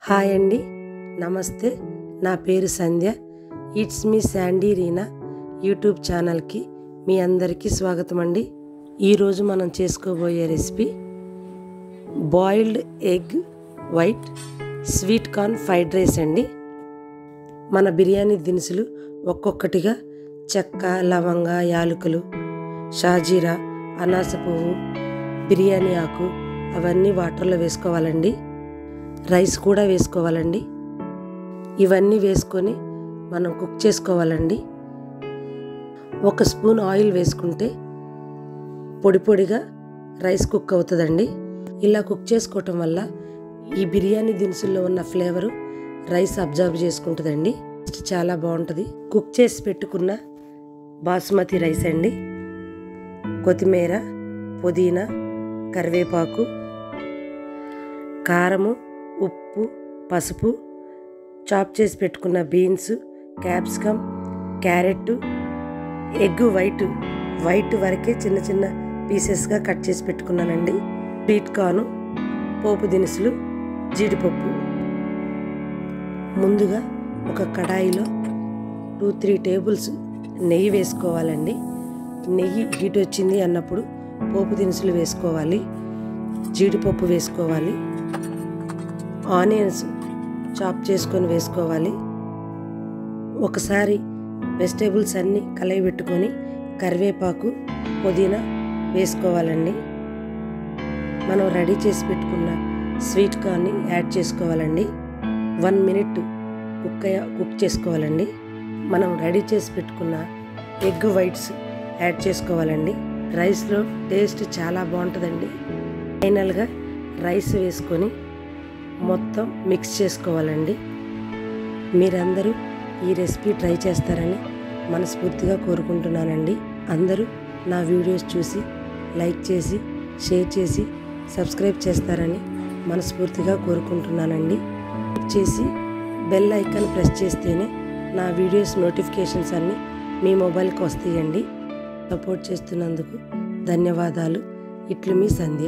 Hi అండి, నమస్తే. నా పేరు Sandhya. It's me Sandy Reena YouTube ఛానల్కి మీ అందరికీ స్వాగతం అండి. ఈరోజు మనం చేసుకోబోయే recipe boiled egg white sweet corn fried rice అండి. మన బిర్యానీ దినుసులు ఒక్కొక్కటిగా చెక్క, లవంగ, యాలకులు, షాజీరా, అనాస పువ్వు, బిర్యానీ ఆకు అవన్నీ వాటర్లో వేసుకోవాలండి. రైస్ కూడా వేసుకోవాలండి. ఇవన్నీ వేసుకొని మనం కుక్ చేసుకోవాలండి. 1 స్పూన్ ఆయిల్ వేసుకుంటే పొడి పొడిగా రైస్ కుక్ అవుతుందండి. ఇలా కుక్ చేసుకోవటం వల్ల ఈ బిర్యానీ దినుసుల్లో ఉన్న ఫ్లేవరు రైస్ అబ్జర్వ్ చేసుకుంటుందండి. చాలా బాగుంటుంది. కుక్ చేసి పెట్టుకున్న బాస్మతి రైస్ అండి. కొత్తిమీర, పుదీనా, కరివేపాకు, కారము, ఉప్పు, పసుపు, చాప్ చేసి పెట్టుకున్న beans, capsicum, carrot, egg white వరకే చిన్న చిన్న పీసెస్గా కట్ చేసి పెట్టుకున్నానండి. స్వీట్ కార్న్, పోపు దినుసులు, జీడిపప్పు. ముందుగా ఒక కడాయిలో 2-3 టేబుల్స్ నెయ్యి వేసుకోవాలండి. నెయ్యి హీట్ వచ్చింది అన్నప్పుడు పోపు దినుసులు వేసుకోవాలి, జీడిపప్పు వేసుకోవాలి, ఆనియన్స్ చాప్ చేసుకొని వేసుకోవాలి. ఒకసారి వెజిటేబుల్స్ అన్నీ కలయబెట్టుకొని కరివేపాకు, పుదీనా వేసుకోవాలండి. మనం రెడీ చేసి పెట్టుకున్న స్వీట్ కార్న్ని యాడ్ చేసుకోవాలండి. 1 మినిట్ కుక్ చేసుకోవాలండి. మనం రెడీ చేసి పెట్టుకున్న ఎగ్ వైట్స్ యాడ్ చేసుకోవాలండి. రైస్లో టేస్ట్ చాలా బాగుంటుందండి. ఫైనల్గా రైస్ వేసుకొని మొత్తం మిక్స్ చేసుకోవాలండి. మీరందరూ ఈ రెసిపీ ట్రై చేస్తారని మనస్ఫూర్తిగా కోరుకుంటున్నానండి. అందరూ నా వీడియోస్ చూసి లైక్ చేసి, షేర్ చేసి, సబ్స్క్రైబ్ చేస్తారని మనస్ఫూర్తిగా కోరుకుంటున్నానండి. క్లిక్ చేసి బెల్ ఐకాన్ ప్రెస్ చేస్తేనే నా వీడియోస్ నోటిఫికేషన్స్ అన్నీ మీ మొబైల్కి వస్తాయండి. సపోర్ట్ చేస్తున్నందుకు ధన్యవాదాలు. ఇట్లు మీ సంధ్య.